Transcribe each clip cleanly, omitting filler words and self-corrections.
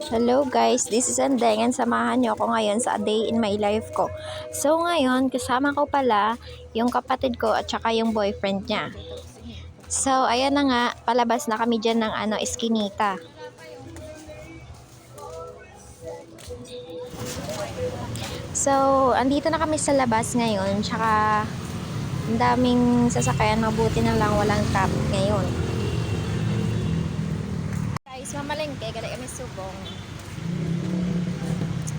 Hello guys, this is Andeng and samahan niyo ako ngayon sa day in my life ko. So ngayon, kasama ko pala yung kapatid ko at saka yung boyfriend niya. So ayan na nga, palabas na kami dyan ng Eskinita. So andito na kami sa labas ngayon, tsaka ang daming sasakyan, mabuti na lang walang traffic ngayon. Guys, mamalengke, gali kami subong.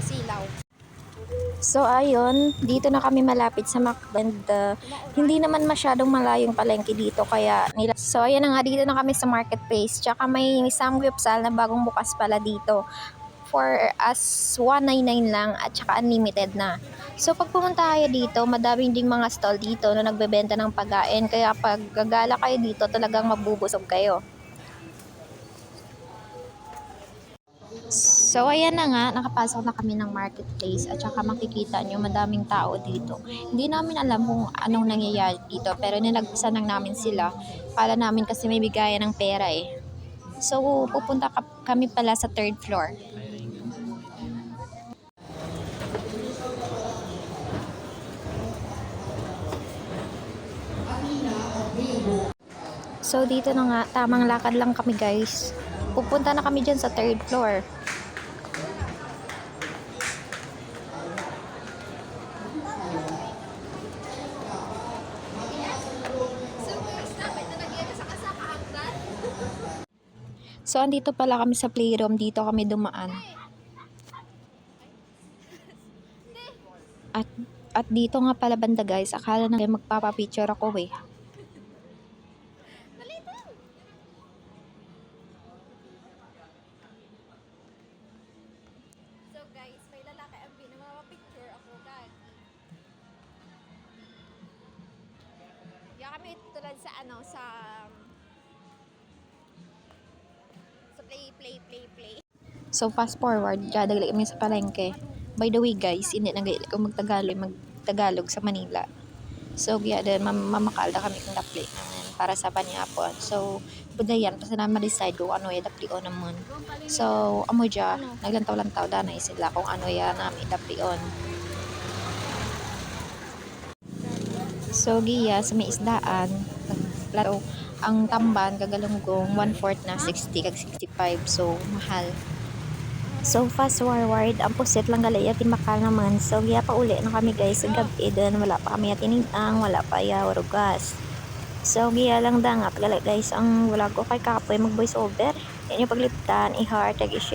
Silaw. So ayun, dito na kami malapit sa and hindi naman masyadong malayong palengke dito kaya nila. So ayan na nga, dito na kami sa marketplace. Tsaka may samgyeopsal na bagong bukas pala dito. For as 199 lang at saka unlimited na. So pag pumunta kayo dito, madaming ding mga stall dito na nagbebenta ng pagkain. Kaya pag gagala kayo dito, talagang mabubusog kayo. So ayan na nga, nakapasok na kami ng marketplace at saka makikita nyo madaming tao dito. Hindi namin alam kung anong nangyayari dito pero nilagpasan lang namin sila. Pala namin kasi may bigayan ng pera eh. So pupunta kami pala sa third floor. So dito na nga, tamang lakad lang kami guys. Pupunta na kami dyan sa third floor. So andito pala kami sa playroom, dito kami dumaan. At dito nga pala banda guys, akala na magpapapicture ako eh. So guys, may lalaki ang pinamapapicture ako guys. Yan kami tulad sa sa play. So fast forward, dadagli kami sa palengke. By the way guys, hindi na gaya ko magtagalog sa Manila. So kaya din mamakalda kami kung dapli naman para sa panyapon. So budayan kasi na ma-decide kung ano yung dapli on naman. So amo dya, naglantaw-lantaw danay sila kung ano ya namin dapli on. So giya sa may isdaan, naglaro ang tamban kagalunggong 1/4 na 60 kag 65, so mahal. So fast forward, ang pusit lang gali yatin makal naman. So giya pa uli na kami guys sa gabi din, wala pa kami yatinintang, wala pa ya warugas. So giya lang dangat gali guys ang vlog ko kay kapoy mag voice over. Yan yung pagliptan, i-heart, i-share.